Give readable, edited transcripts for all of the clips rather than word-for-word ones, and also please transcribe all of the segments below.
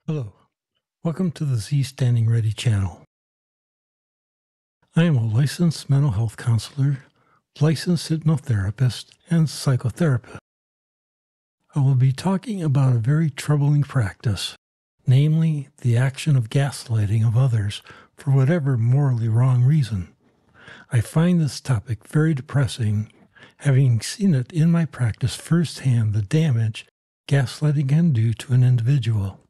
Hello, welcome to the Z Standing Ready channel. I am a licensed mental health counselor, licensed hypnotherapist, and psychotherapist. I will be talking about a very troubling practice, namely the action of gaslighting of others for whatever morally wrong reason. I find this topic very depressing, having seen it in my practice firsthand the damage gaslighting can do to an individual.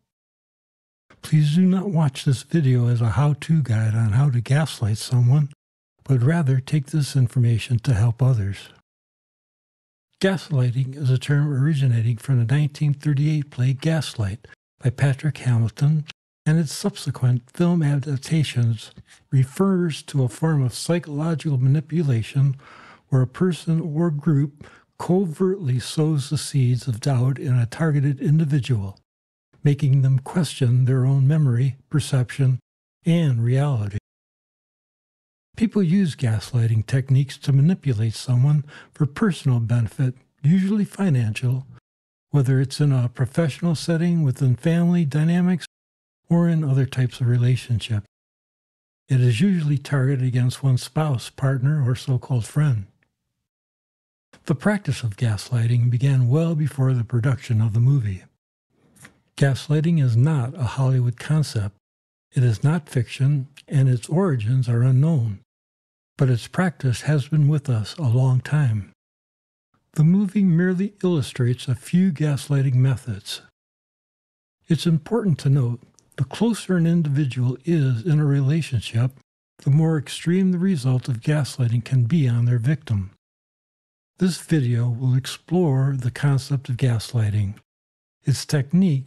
Please do not watch this video as a how-to guide on how to gaslight someone, but rather take this information to help others. Gaslighting is a term originating from the 1938 play Gaslight by Patrick Hamilton, and its subsequent film adaptations refers to a form of psychological manipulation where a person or group covertly sows the seeds of doubt in a targeted individual, making them question their own memory, perception, and reality. People use gaslighting techniques to manipulate someone for personal benefit, usually financial, whether it's in a professional setting within family dynamics or in other types of relationships. It is usually targeted against one's spouse, partner, or so-called friend. The practice of gaslighting began well before the production of the movie. Gaslighting is not a Hollywood concept. It is not fiction, and its origins are unknown. But its practice has been with us a long time. The movie merely illustrates a few gaslighting methods. It's important to note, the closer an individual is in a relationship, the more extreme the result of gaslighting can be on their victim. This video will explore the concept of gaslighting, its technique,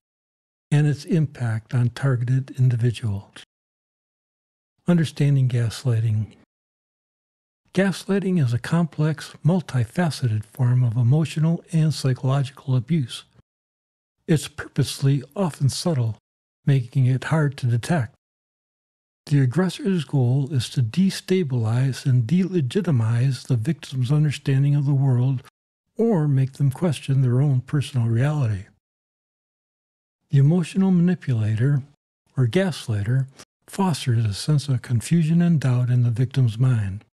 and its impact on targeted individuals. Understanding gaslighting. Gaslighting is a complex, multifaceted form of emotional and psychological abuse. It's purposely often subtle, making it hard to detect. The aggressor's goal is to destabilize and delegitimize the victim's understanding of the world or make them question their own personal reality. The emotional manipulator, or gaslighter, fosters a sense of confusion and doubt in the victim's mind,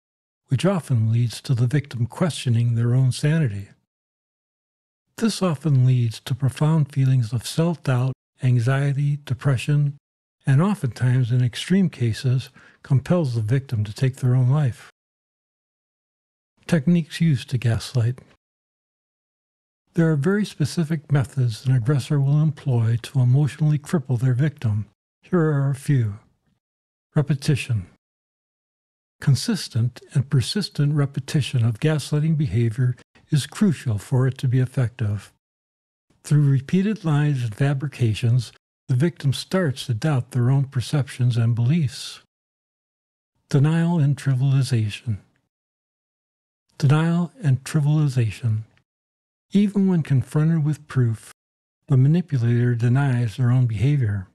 which often leads to the victim questioning their own sanity. This often leads to profound feelings of self-doubt, anxiety, depression, and oftentimes, in extreme cases, compels the victim to take their own life. Techniques used to gaslight. There are very specific methods an aggressor will employ to emotionally cripple their victim. Here are a few. Repetition. Consistent and persistent repetition of gaslighting behavior is crucial for it to be effective. Through repeated lies and fabrications, the victim starts to doubt their own perceptions and beliefs. Denial and trivialization. Denial and trivialization. Even when confronted with proof, the manipulator denies their own behavior.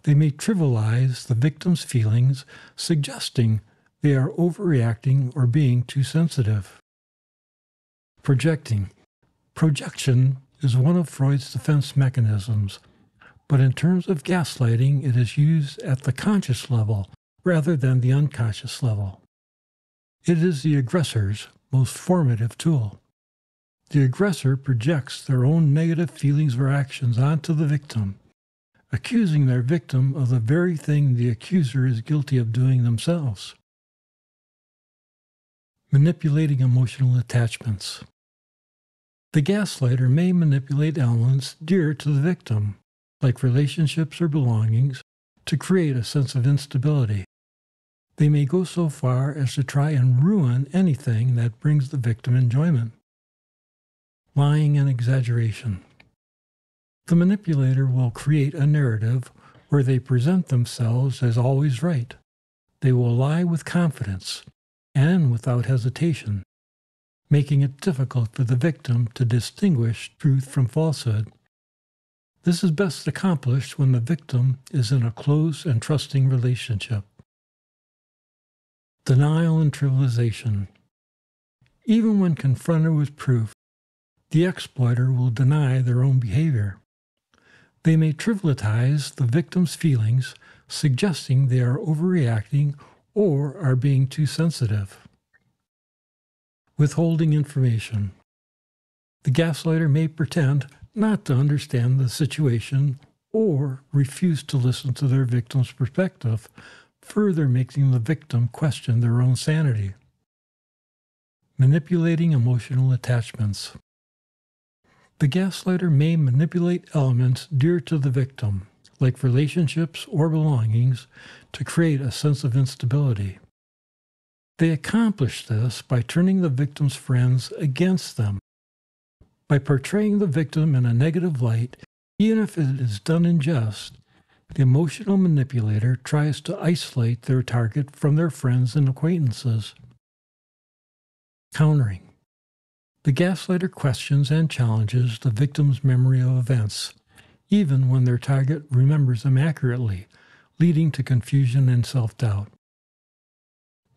They may trivialize the victim's feelings, suggesting they are overreacting or being too sensitive. Projecting. Projection is one of Freud's defense mechanisms, but in terms of gaslighting, it is used at the conscious level rather than the unconscious level. It is the aggressor's most formative tool. The aggressor projects their own negative feelings or actions onto the victim, accusing their victim of the very thing the accuser is guilty of doing themselves. Manipulating emotional attachments. The gaslighter may manipulate elements dear to the victim, like relationships or belongings, to create a sense of instability. They may go so far as to try and ruin anything that brings the victim enjoyment. Lying and exaggeration. The manipulator will create a narrative where they present themselves as always right. They will lie with confidence and without hesitation, making it difficult for the victim to distinguish truth from falsehood. This is best accomplished when the victim is in a close and trusting relationship. Denial and trivialization. Even when confronted with proof, the exploiter will deny their own behavior. They may trivialize the victim's feelings, suggesting they are overreacting or are being too sensitive. Withholding information. The gaslighter may pretend not to understand the situation or refuse to listen to their victim's perspective, further making the victim question their own sanity. Manipulating emotional attachments. The gaslighter may manipulate elements dear to the victim, like relationships or belongings, to create a sense of instability. They accomplish this by turning the victim's friends against them. By portraying the victim in a negative light, even if it is done in jest, the emotional manipulator tries to isolate their target from their friends and acquaintances. Countering. The gaslighter questions and challenges the victim's memory of events, even when their target remembers them accurately, leading to confusion and self-doubt.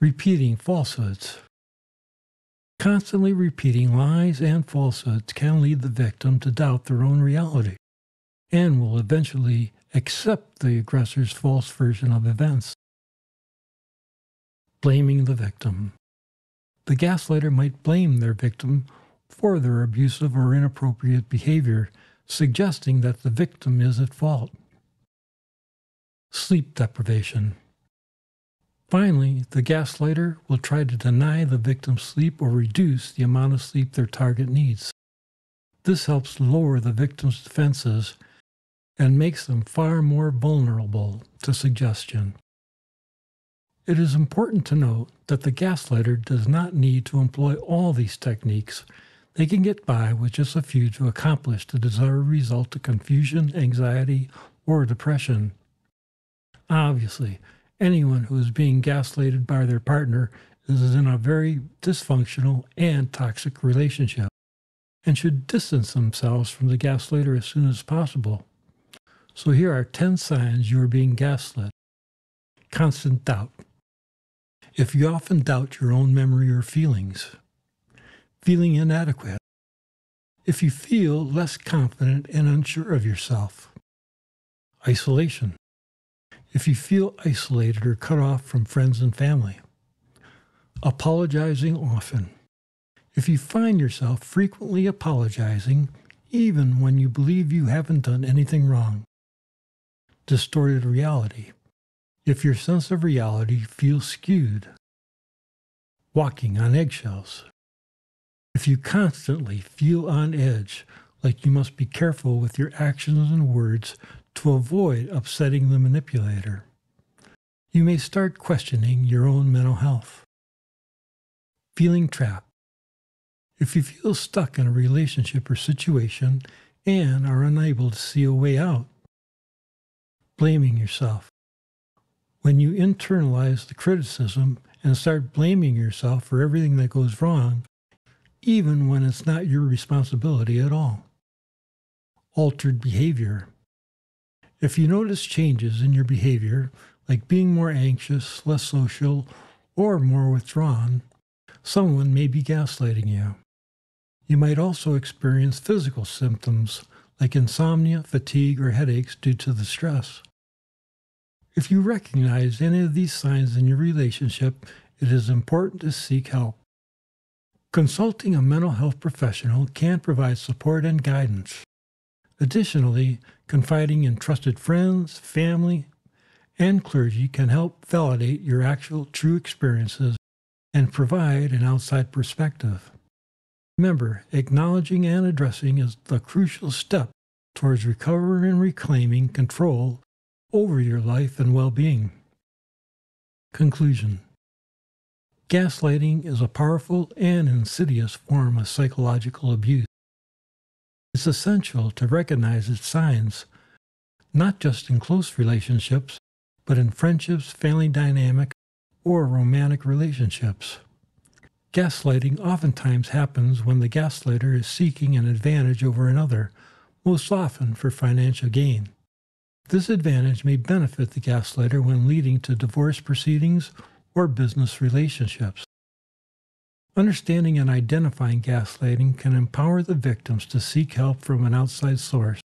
Repeating falsehoods. Constantly repeating lies and falsehoods can lead the victim to doubt their own reality and will eventually accept the aggressor's false version of events. Blaming the victim. The gaslighter might blame their victim for their abusive or inappropriate behavior, suggesting that the victim is at fault. Sleep deprivation. Finally, the gaslighter will try to deny the victim sleep or reduce the amount of sleep their target needs. This helps lower the victim's defenses and makes them far more vulnerable to suggestion. It is important to note that the gaslighter does not need to employ all these techniques. They can get by with just a few to accomplish the desired result of confusion, anxiety, or depression. Obviously, anyone who is being gaslighted by their partner is in a very dysfunctional and toxic relationship and should distance themselves from the gaslighter as soon as possible. So here are 10 signs you are being gaslit. Constant doubt. If you often doubt your own memory or feelings. Feeling inadequate. If you feel less confident and unsure of yourself. Isolation. If you feel isolated or cut off from friends and family. Apologizing often. If you find yourself frequently apologizing, even when you believe you haven't done anything wrong. Distorted reality. If your sense of reality feels skewed. Walking on eggshells. If you constantly feel on edge, like you must be careful with your actions and words to avoid upsetting the manipulator. You may start questioning your own mental health. Feeling trapped. If you feel stuck in a relationship or situation and are unable to see a way out. Blaming yourself. When you internalize the criticism and start blaming yourself for everything that goes wrong, even when it's not your responsibility at all. Altered behavior. If you notice changes in your behavior, like being more anxious, less social, or more withdrawn, someone may be gaslighting you. You might also experience physical symptoms like insomnia, fatigue, or headaches due to the stress. If you recognize any of these signs in your relationship, it is important to seek help. Consulting a mental health professional can provide support and guidance. Additionally, confiding in trusted friends, family, and clergy can help validate your actual true experiences and provide an outside perspective. Remember, acknowledging and addressing is the crucial step towards recovering and reclaiming control over your life and well-being. Conclusion. Gaslighting is a powerful and insidious form of psychological abuse. It's essential to recognize its signs, not just in close relationships, but in friendships, family dynamic, or romantic relationships. Gaslighting oftentimes happens when the gaslighter is seeking an advantage over another, most often for financial gain. This advantage may benefit the gaslighter when leading to divorce proceedings or business relationships. Understanding and identifying gaslighting can empower the victims to seek help from an outside source,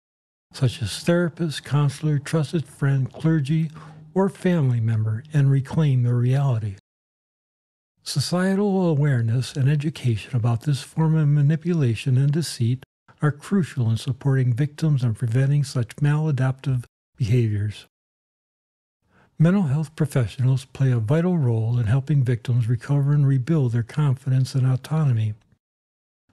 such as therapist, counselor, trusted friend, clergy, or family member, and reclaim their reality. Societal awareness and education about this form of manipulation and deceit are crucial in supporting victims and preventing such maladaptive behaviors. Mental health professionals play a vital role in helping victims recover and rebuild their confidence and autonomy.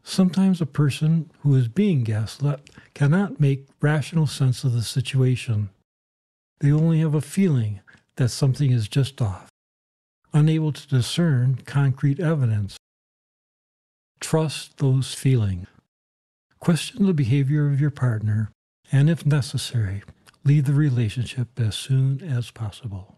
Sometimes a person who is being gaslit cannot make rational sense of the situation. They only have a feeling that something is just off, unable to discern concrete evidence. Trust those feelings. Question the behavior of your partner, and if necessary, leave the relationship as soon as possible.